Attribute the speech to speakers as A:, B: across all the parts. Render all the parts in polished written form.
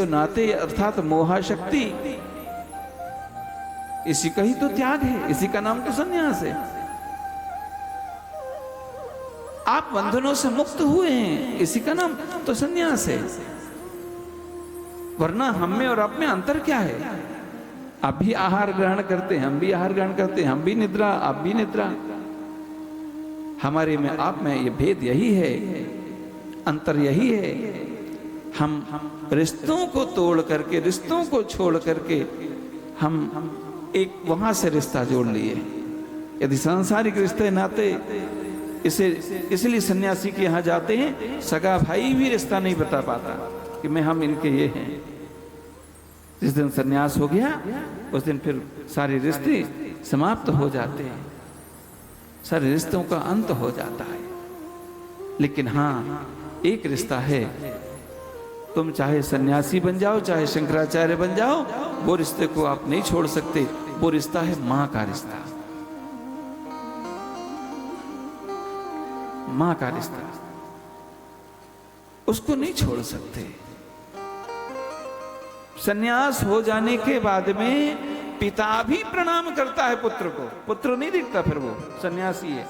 A: नाते अर्थात मोहाशक्ति, इसी का ही तो त्याग है, इसी का नाम तो संन्यास है। आप बंधनों से मुक्त हुए हैं, इसी का नाम तो संन्यास है। वरना हम में और आप में अंतर क्या है? आप भी आहार ग्रहण करते हैं, हम भी आहार ग्रहण करते हैं, हम भी निद्रा, आप भी निद्रा। हमारे में आप में ये भेद यही है, अंतर यही है। हम रिश्तों को तोड़ करके, रिश्तों को छोड़ करके हम एक वहां से रिश्ता जोड़ लिए। यदि सांसारिक रिश्ते नाते, इसलिए सन्यासी के यहां जाते हैं, सगा भाई भी रिश्ता नहीं बता पाता कि मैं हम इनके ये हैं। जिस दिन सन्यास हो गया उस दिन फिर सारे रिश्ते समाप्त हो जाते हैं, सारे रिश्तों का अंत हो जाता है। लेकिन हाँ, एक रिश्ता है, तुम चाहे सन्यासी बन जाओ, चाहे शंकराचार्य बन जाओ, वो रिश्ते को आप नहीं छोड़ सकते। वो रिश्ता है मां का रिश्ता, मां का रिश्ता, उसको नहीं छोड़ सकते। सन्यास हो जाने के बाद में पिता भी प्रणाम करता है पुत्र को, पुत्र नहीं दिखता फिर वो सन्यासी है,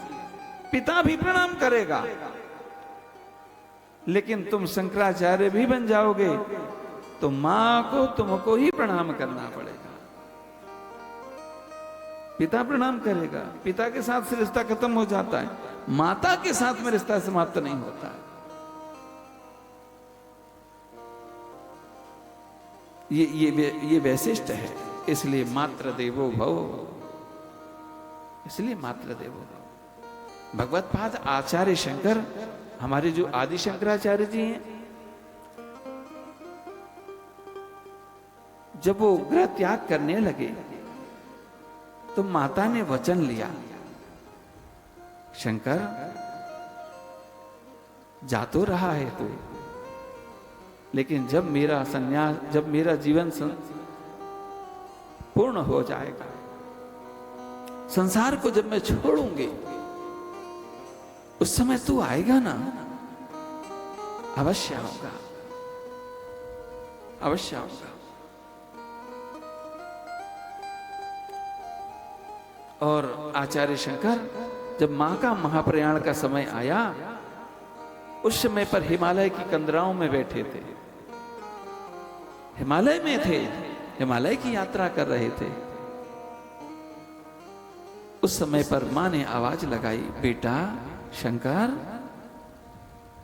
A: पिता भी प्रणाम करेगा। लेकिन तुम शंकराचार्य भी बन जाओगे तो मां को तुमको ही प्रणाम करना पड़ेगा। पिता प्रणाम करेगा, पिता के साथ से रिश्ता खत्म हो जाता है, माता के साथ में रिश्ता समाप्त नहीं होता है। ये वैशिष्ट है। इसलिए मात्र देवो भव, इसलिए मात्र देवो भव। भगवत पाद आचार्य शंकर, हमारे जो आदि शंकराचार्य जी हैं, जब वो गृह त्याग करने लगे तो माता ने वचन लिया, शंकर जा तो रहा है तू, लेकिन जब मेरा सन्यास, जब मेरा जीवन पूर्ण हो जाएगा, संसार को जब मैं छोड़ूंगी, उस समय तू आएगा ना? अवश्य आऊंगा, अवश्य आऊंगा। और आचार्य शंकर जब मां का महाप्रयाण का समय आया, उस समय पर हिमालय की कंदराओं में बैठे थे, हिमालय में थे, हिमालय की यात्रा कर रहे थे। उस समय पर मां ने आवाज लगाई, बेटा शंकर।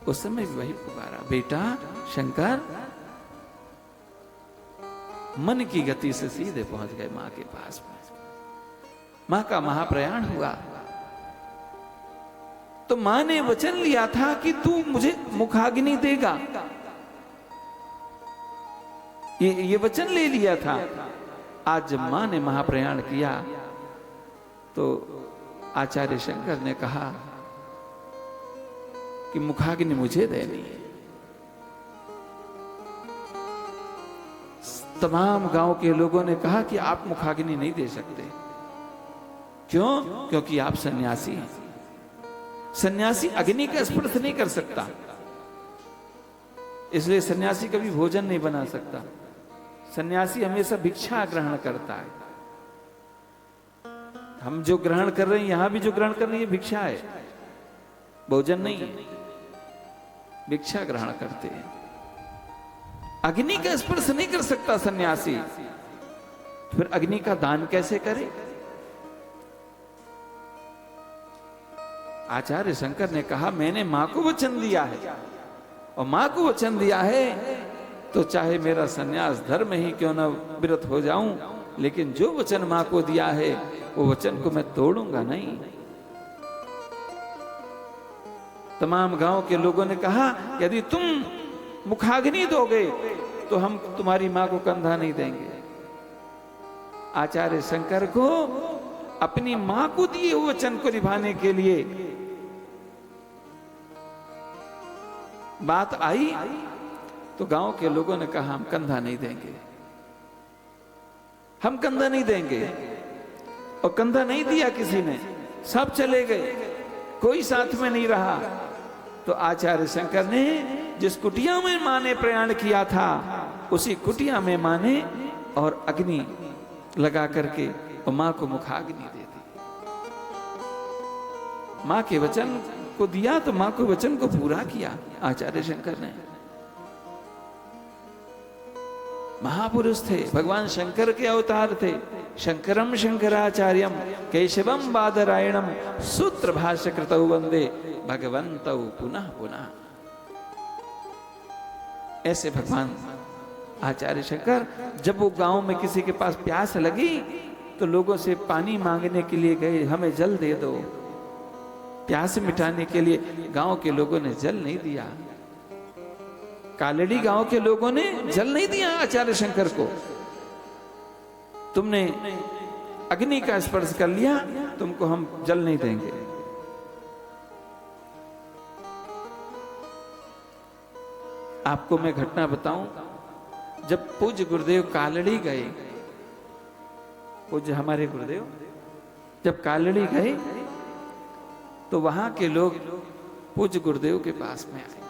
A: उस समय भी वही पुकारा, बेटा शंकर। मन की गति से सीधे पहुंच गए मां के पास में। मां का महाप्रयाण हुआ तो मां ने वचन लिया था कि तू मुझे मुखाग्नि देगा, ये वचन ले लिया था। आज जब मां ने महाप्रयाण किया तो आचार्य शंकर ने कहा कि मुखाग्नि मुझे देनी है। तमाम गांव के लोगों ने कहा कि आप मुखाग्नि नहीं दे सकते। क्यों? क्योंकि आप सन्यासी हैं। सन्यासी अग्नि का स्पर्श नहीं कर सकता, इसलिए सन्यासी कभी भोजन नहीं बना सकता। सन्यासी हमेशा भिक्षा ग्रहण करता है। हम जो ग्रहण कर रहे हैं, यहां भी जो ग्रहण कर रहे हैं, भिक्षा है, भोजन नहीं है, भिक्षा ग्रहण करते हैं। अग्नि का स्पर्श नहीं कर सकता सन्यासी, फिर अग्नि का दान कैसे करे? आचार्य शंकर ने कहा, मैंने मां को वचन दिया है, और मां को वचन दिया है तो चाहे मेरा सन्यास धर्म ही क्यों न विरत हो जाऊं, लेकिन जो वचन मां को दिया है वो वचन को मैं तोड़ूंगा नहीं। तमाम गांव के लोगों ने कहा, यदि तुम मुखाग्नि दोगे तो हम तुम्हारी मां को कंधा नहीं देंगे। आचार्य शंकर को अपनी मां को दिए हुए वचन को निभाने के लिए बात आई तो गांव के लोगों ने कहा, हम कंधा नहीं देंगे, हम कंधा नहीं देंगे। और कंधा नहीं दिया किसी ने, सब चले गए, कोई साथ में नहीं रहा। तो आचार्य शंकर ने जिस कुटिया में मां ने प्रयाण किया था उसी कुटिया में माँ ने और अग्नि लगा करके और माँ को मुखाग्नि दे दी। माँ के वचन को दिया तो माँ के वचन को पूरा किया आचार्य शंकर ने। महापुरुष थे, भगवान शंकर के अवतार थे। शंकरम शंकराचार्यम केशवम बादरायणम सूत्र भाष्य कृतौ वंदे भगवन्तौ पुनः पुनः। ऐसे भगवान आचार्य शंकर जब वो गांव में किसी के पास प्यास लगी तो लोगों से पानी मांगने के लिए गए, हमें जल दे दो। प्यास मिटाने के लिए गांव के लोगों ने जल नहीं दिया। कालड़ी गांव के लोगों ने जल नहीं दिया आचार्य शंकर को। तुमने अग्नि का स्पर्श कर लिया, तुमको हम जल नहीं देंगे। आपको मैं घटना बताऊं, जब पूज्य गुरुदेव कालड़ी गए, पूज्य हमारे गुरुदेव जब कालड़ी गए तो वहां के लोग पूज्य गुरुदेव के पास में आए।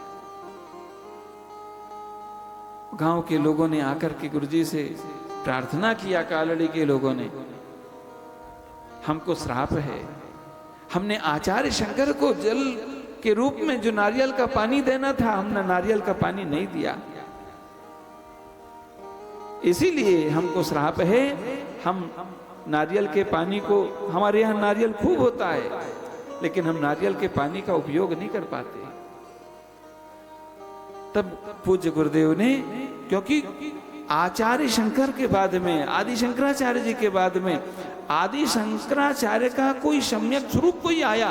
A: गांव के लोगों ने आकर के गुरुजी से प्रार्थना किया, कालड़ी के लोगों ने, हमको श्राप है, हमने आचार्य शंकर को जल के रूप में जो नारियल का पानी देना था, हमने नारियल का पानी नहीं दिया, इसीलिए हमको श्राप है। हम नारियल के पानी को, हमारे यहाँ नारियल खूब होता है लेकिन हम नारियल के पानी का उपयोग नहीं कर पाते। तब पूज्य गुरुदेव ने, क्योंकि आचार्य शंकर के बाद में, आदि शंकराचार्य जी के बाद में आदि शंकराचार्य का कोई सम्यक स्वरूप कोई आया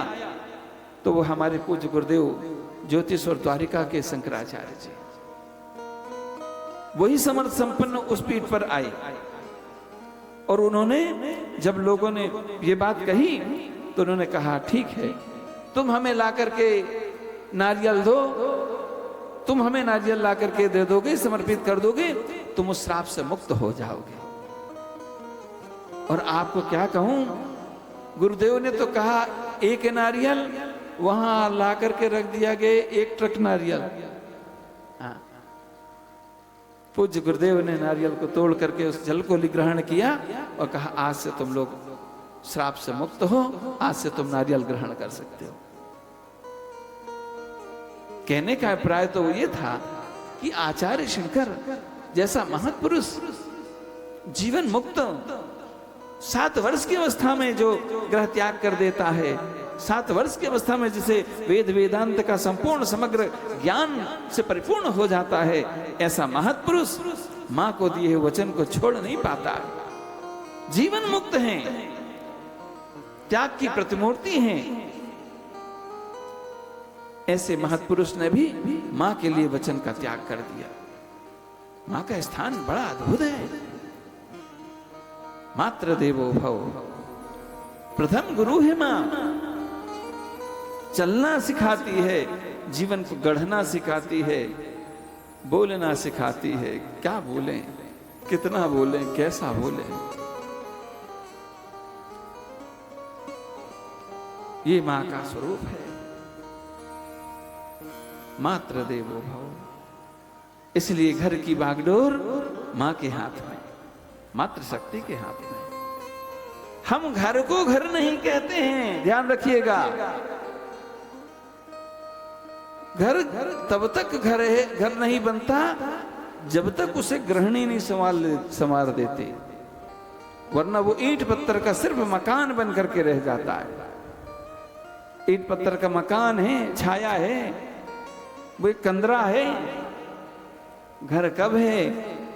A: तो वो हमारे पूज्य गुरुदेव ज्योतिष और द्वारिका के शंकराचार्य जी, वही समर्थ संपन्न उस पीठ पर आए। और उन्होंने, जब लोगों ने ये बात कही तो उन्होंने कहा, ठीक है, तुम हमें ला करके नारियल दो, तुम हमें नारियल ला करके दे दोगे, समर्पित कर दोगे, तुम उस श्राप से मुक्त हो जाओगे। और आपको क्या कहूं, गुरुदेव ने तो कहा एक नारियल, वहां ला करके रख दिया गया 1 ट्रक नारियल। पूज्य गुरुदेव ने नारियल को तोड़ करके उस जल को ग्रहण किया और कहा, आज से तुम लोग श्राप से मुक्त हो, आज से तुम नारियल ग्रहण कर सकते हो। कहने का अभिप्राय तो ये था कि आचार्य शंकर जैसा महत्पुरुष जीवन मुक्त 7 वर्ष की अवस्था में जो ग्रह त्याग कर देता है, 7 वर्ष की अवस्था में जिसे वेद वेदांत का संपूर्ण समग्र ज्ञान से परिपूर्ण हो जाता है, ऐसा महत्पुरुष मां को दिए वचन को छोड़ नहीं पाता। जीवन मुक्त हैं, त्याग की प्रतिमूर्ति हैं। ऐसे महत्पुरुष ने भी मां के लिए वचन का त्याग कर दिया। मां का स्थान बड़ा अद्भुत है। मात्र देवो भव, प्रथम गुरु है मां। चलना सिखाती है, जीवन को गढ़ना सिखाती है, बोलना सिखाती है। क्या बोलें, कितना बोलें, कैसा बोलें, ये मां का स्वरूप है। मात्र देवो भव। इसलिए घर की बागडोर मां के हाथ में, मात्र शक्ति के हाथ में। हम घर को घर नहीं कहते हैं, ध्यान रखिएगा। घर तब तक घर है, घर नहीं बनता जब तक उसे गृहिणी नहीं संवार देते, वरना वो ईंट पत्थर का सिर्फ मकान बन करके रह जाता है। ईंट पत्थर का मकान है, छाया है, वो एक कंदरा है। घर कब है?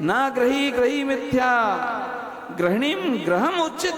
A: ना ग्रही ग्रही मिथ्या, गृहिणीम ग्रहम उच्चते।